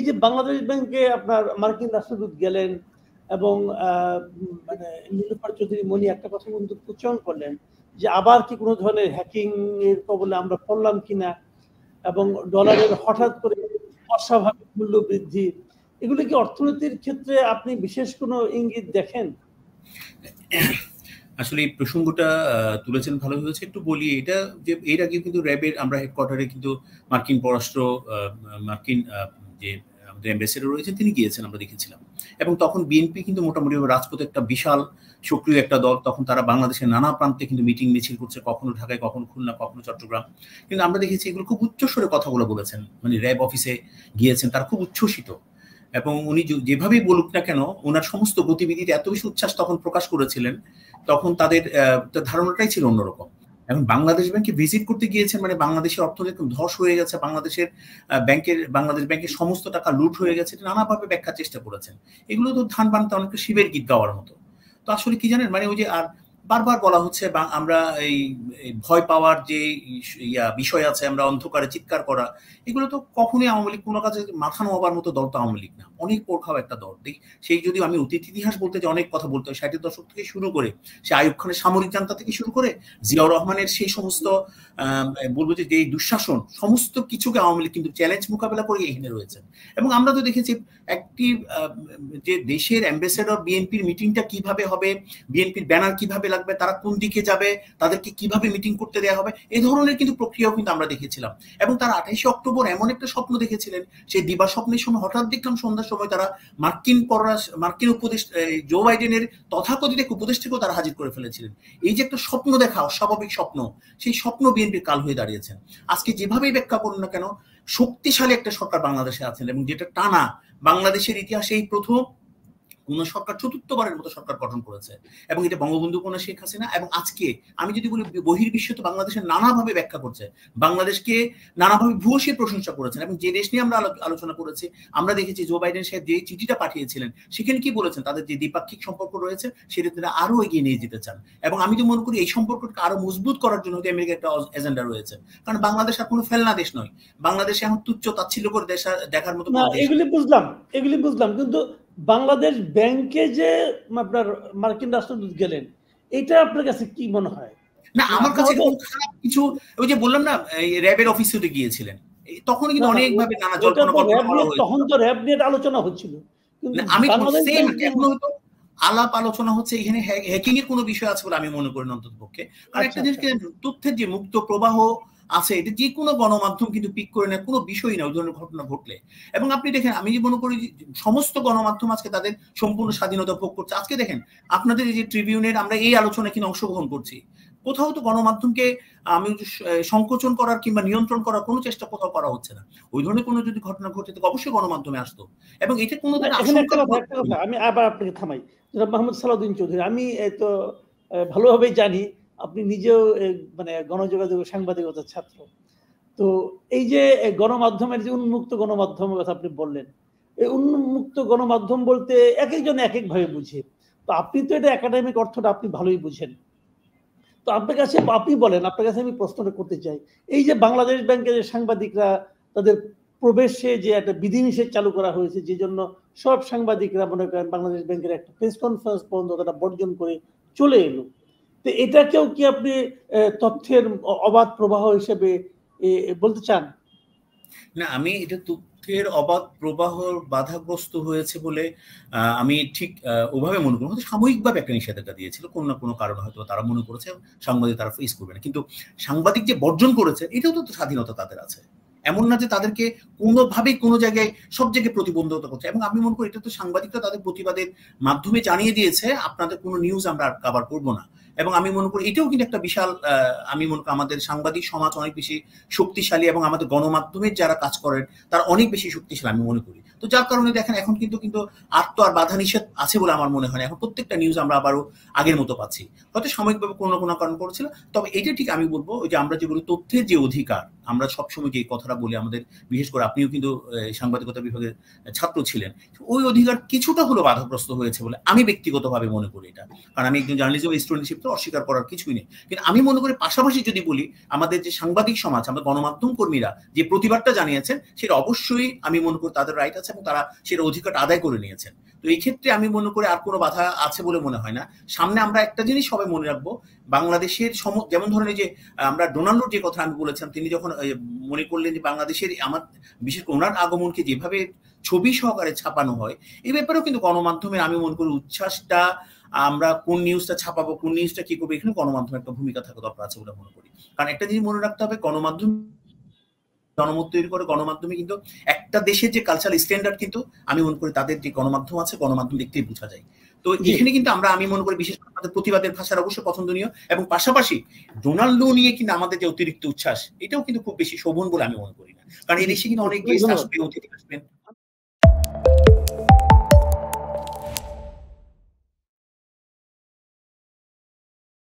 যে বাংলাদেশ ব্যাংকে আপনার মার্কিন রাষ্ট্রদূত গেলেন এবং মানে নীলুফার চৌধুরী মনি একটা কথা কিন্তু উচ্চারণ করলেন যে আবার কি কোনো ধরনের হ্যাকিং এর কবলে আমরা পড়লাম কিনা, এবং ডলারের হঠাৎ করে অস্বাভাবিক মূল্য বৃদ্ধি, এগুলো কি অর্থনীতির ক্ষেত্রে আপনি বিশেষ কোনো ইঙ্গিত দেখেন? আসলে এই প্রসঙ্গটা তুলেছেন, ভালো হয়েছে। একটু বলি এটা যে এর আগে কিন্তু র্যাবের আমরা হেডকোয়ার্টারে কিন্তু মার্কিন মার্কিন যে আমাদের অ্যাম্বাসেডর রয়েছেন তিনি গিয়েছেন, আমরা দেখেছিলাম। এবং তখন বিএনপি কিন্তু মোটামুটি রাজপথে একটা বিশাল সক্রিয় একটা দল, তখন তারা বাংলাদেশের নানা প্রান্তে কিন্তু মিটিং মিছিল করছে, কখনো ঢাকায়, কখনো খুলনা, কখনো চট্টগ্রাম। কিন্তু আমরা দেখেছি এগুলো খুব উচ্চস্বরে কথাগুলো বলেছেন, মানে র্যাব অফিসে গিয়েছেন, তারা খুব উচ্ছ্বসিত। এবং উনি যেভাবেই বলুক না কেন ওনার সমস্ত গতিবিধিতে এত বেশি উচ্ছ্বাস তখন প্রকাশ করেছিলেন, তখন তাদের ধারণাটাই ছিল অন্যরকম। এখন বাংলাদেশ ব্যাংকে ভিজিট করতে গিয়েছেন মানে বাংলাদেশের অর্থনীতি ধস হয়ে গেছে, বাংলাদেশ ব্যাংকের সমস্ত টাকা লুট হয়ে গেছে, নানাভাবে ব্যাখ্যার চেষ্টা করেছেন। এগুলো তো ধান বানতে অনেকটা শিবের গীত গাওয়ার মতো। তো আসলে কি জানেন, মানে ওই যে আর বারবার বলা হচ্ছে আমরা এই ভয় পাওয়ার যে বিষয় আছে, আমরা অন্ধকারে চিৎকার করা, এগুলো তো কখনোই আওয়ামী লীগ কোনো কাজে মাথা নোয়াবার মতো দল তো আওয়ামী লীগ না, অনেক পোরখাও একটা দল। সেই যদি আমি অতীত ইতিহাস বলতে যে অনেক কথা বলতে হয়, 60-এর দশক থেকে শুরু করে সে আইয়ুব খানের সামরিক জান্তা থেকে শুরু করে জিয়াউর রহমানের সেই সমস্ত বলবো যে দুঃশাসন, সমস্ত কিছুকে আওয়ামী লীগ কিন্তু চ্যালেঞ্জ মোকাবেলা করে এখানে রয়েছে। এবং আমরা তো দেখেছি একটি যে দেশের অ্যাম্বাসেডর বিএনপির মিটিংটা কিভাবে হবে, বিএনপির ব্যানার কিভাবে লাগবে, তারা কোন দিকে যাবে, তাদেরকে কিভাবে মিটিং করতে দেওয়া হবে, এই ধরনের কিন্তু প্রক্রিয়াও কিন্তু আমরা দেখেছিলাম। এবং তারা 28শে অক্টোবর এমন একটা স্বপ্ন দেখেছিলেন, সেই দিবা স্বপ্নের সময় হঠাৎ দেখলাম সন্ধ্যার সময় তারা মার্কিন উপদেষ্টা জো বাইডেনের তথাকথিত এক উপদেষ্টাকেও তারা হাজির করে ফেলেছিলেন। এই যে একটা স্বপ্ন দেখা, অস্বাভাবিক স্বপ্ন, সেই স্বপ্ন বিএনপির কাল হয়ে দাঁড়িয়েছেন। আজকে যেভাবেই ব্যাখ্যা করুন না কেন, শক্তিশালী একটা সরকার বাংলাদেশে আছেন, এবং যেটা টানা বাংলাদেশের ইতিহাসে এই প্রথম কোন সরকার চতুর্থবারের মতো সরকার গঠন করেছে, এবং এটা বঙ্গবন্ধু কন্যা শেখ হাসিনা। এবং আজকে আমি যদি বলি বহির্বিশ্ব তো বাংলাদেশের নানাভাবে ব্যাখ্যা করছে, বাংলাদেশকে নানাভাবে ভূয়সী প্রশংসা করেছেন। এবং যে দেশ নিয়ে আমরা আলোচনা করেছি, আমরা দেখেছি জো বাইডেন সাহেব যে চিঠিটা পাঠিয়েছিলেন সেখানে কি বলেছেন, তাদের যে দ্বিপাক্ষিক সম্পর্ক রয়েছে সেটা তারা আরো এগিয়ে নিয়ে যেতে চান। এবং আমি তো মনে করি এই সম্পর্ককে আরো মজবুত করার জন্য আমেরিকার একটা এজেন্ডা রয়েছে, কারণ বাংলাদেশ আর কোনো ফেলনা দেশ নয়, বাংলাদেশে এখন তুচ্ছ তাচ্ছিল্য করে দেখার মতো। এগুলি বুঝলাম, কিন্তু বাংলাদেশ ব্যাংকে যে আপনার মার্কিন রাষ্ট্রদূত গেলেন, এটা আপনার কাছে কি মনে হয়? না, আমার কাছে খারাপ কিছু, ওই যে বললাম না র্যাবের অফিসে গিয়েছিলেন, তখন কিন্তু অনেকভাবে নানা জল্পনা তখন তো র্যাব নিয়ে আলোচনা হচ্ছিল, কিন্তু আমি এখন হয়তো আলাপ আলোচনা হচ্ছে এখানে হ্যাকিং এর কোনো বিষয় আছে বলে আমি মনে করি না অন্তত পক্ষে। কারণ একটা জিনিসকে তথ্যের যে মুক্ত প্রবাহ আছে, এটা যে কোনো গণমাধ্যম কিন্তু পিক করে না, কোনো বিষয়ই না ওই ধরনের ঘটনা ঘটলে। এবং আপনি দেখেন, আমি মনে করি সমস্ত গণমাধ্যম আজকে তাদের সম্পূর্ণ স্বাধীনতা ভোগ করছে। আজকে দেখেন আপনাদের এই যে ট্রিবিউনের আমরা এই আলোচনায় কিন্তু অংশগ্রহণ করছি, কোথাও তো গণমাধ্যমকে আমি সংকোচন করার কিংবা নিয়ন্ত্রণ করার কোনো চেষ্টা কোথাও করা হচ্ছে না। ওই ধরনের কোনো যদি ঘটনা ঘটে তো অবশ্যই গণমাধ্যমে আসতো, এবং এটা কোনো আমি আবার আপনাকে থামাই। মোহাম্মদ সালাউদ্দিন চৌধুরী, আমি তো ভালোভাবেই জানি আপনি নিজেও মানে গণযোগাযোগ সাংবাদিকতার ছাত্র। তো এই যে গণমাধ্যমের যে উন্মুক্ত গণমাধ্যমের কথা আপনি বললেন, এই উন্মুক্ত গণমাধ্যম বলতে এক একজন এক একভাবে বুঝে। তো আপনি তো এটা একাডেমিক অর্থটা আপনি ভালোই বুঝেন। তো আপনার কাছে আপনি বলেন, আপনার কাছে আমি প্রশ্নটা করতে চাই, এই যে বাংলাদেশ ব্যাংকের যে সাংবাদিকরা তাদের প্রবেশে যে একটা বিধিনিষেধ চালু করা হয়েছে, যে জন্য সব সাংবাদিকরা মনে করেন বাংলাদেশ ব্যাংকের একটা প্রেস কনফারেন্স পর্যন্ত তারা বর্জন করে চলে এলো, তো এটাকেও কি আপনি তথ্যের অবাধ প্রবাহ হিসেবে বলতে চান? না, আমি এটা তথ্যের অবাধ প্রবাহ বাধাগ্রস্ত হয়েছে বলে আমি ঠিক ওভাবে মনে করি। সাময়িকভাবে একটা নিষেধাজ্ঞা দিয়েছিল, কোনো না কোনো কারণে হয়তো তারা মনে করেছে সাংবাদিক তারা ফেস করবে না, কিন্তু সাংবাদিক যে বর্জন করেছে এটাও তো স্বাধীনতা তাদের আছে, এমন না যে তাদেরকে কোনোভাবেই কোনো জায়গায় সব জায়গায় প্রতিবন্ধকতা করছে। এবং আমি মনে করি এটা তো সাংবাদিকরা তাদের প্রতিবাদের মাধ্যমে জানিয়ে দিয়েছে আপনাদের কোনো নিউজ আমরা কভার করবো না। এবং আমি মনে করি এটাও কিন্তু একটা বিশাল, আমি মনে করি আমাদের সাংবাদিক সমাজ অনেক বেশি শক্তিশালী, এবং আমাদের গণমাধ্যমের যারা কাজ করেন তারা অনেক বেশি শক্তিশালী আমি মনে করি। তো যার কারণে দেখেন এখন কিন্তু আর বাধা নিষেধ আছে বলে আমার মনে হয় না, এখন প্রত্যেকটা নিউজ আমরা আবারও আগের মতো পাচ্ছি, হয়তো সাময়িকভাবে কোনো না কোনো কারণ করেছিল। তবে এটা ঠিক আমি বলবো ওই যে আমরা যেগুলো তথ্যের যে অধিকার আমরা সবসময় যে কথাটা বলি, আমাদের বিশেষ করে আপনিও কিন্তু সাংবাদিকতা বিভাগের ছাত্র ছিলেন, ওই অধিকার কিছুটা হলো বাধাগ্রস্ত হয়েছে বলে আমি ব্যক্তিগতভাবে মনে করি এটা। কারণ আমি একজন জার্নালিজম স্টুডেন্টশিপ তো অস্বীকার করার কিছুই নেই, কিন্তু আমি মনে করি পাশাপাশি যদি বলি আমাদের যে সাংবাদিক সমাজ, আমাদের গণমাধ্যম কর্মীরা যে প্রতিবাদটা জানিয়েছেন সেটা অবশ্যই আমি মনে করি তাদের রাইট আছে এবং তারা সেটা অধিকারটা আদায় করে নিয়েছেন। তো এই ক্ষেত্রে আমি মনে করি আর কোনো বাধা আছে বলে মনে হয় না। সামনে আমরা একটা জিনিস সবাই মনে রাখবো, বাংলাদেশের যেমন ধরেন যে আমরা ডোনাল্ডোর যে কথা আমি বলেছিলাম, তিনি যখন মনে করলেন যে বাংলাদেশের আমার বিশেষ করে ওনার আগমনকে যেভাবে ছবি সহকারে ছাপানো হয়, এই ব্যাপারেও কিন্তু গণমাধ্যমের আমি মনে করি উচ্ছ্বাসটা, আমরা কোন নিউজটা ছাপাবো, কোন নিউজটা কি করবো, এখানে গণমাধ্যমের একটা ভূমিকা থাকা দরকার আছে বলে মনে করি। কারণ একটা জিনিস মনে রাখতে হবে, গণমাধ্যম জনমত তৈরি করে, গণমাধ্যমে কিন্তু একটা দেশের যে কালচারাল স্ট্যান্ডার্ড কিন্তু আমি মনে করি তাদের যে গণমাধ্যম আছে, গণমাধ্যম দেখতেই বোঝা যায়। তো এখানে কিন্তু আমি মনে করি বিশেষ করে আমাদের প্রতিবাদের ভাষার অবশ্যই পছন্দনীয়, এবং পাশাপাশি ডোনাল্ডো নিয়ে কিন্তু আমাদের যে অতিরিক্ত উচ্ছ্বাস, এটাও কিন্তু খুব বেশি শোভন বলে আমি মনে করি না। কারণ এই দেশে কিন্তু অনেক গেস্ট আসবে, অতিথি আসবেন,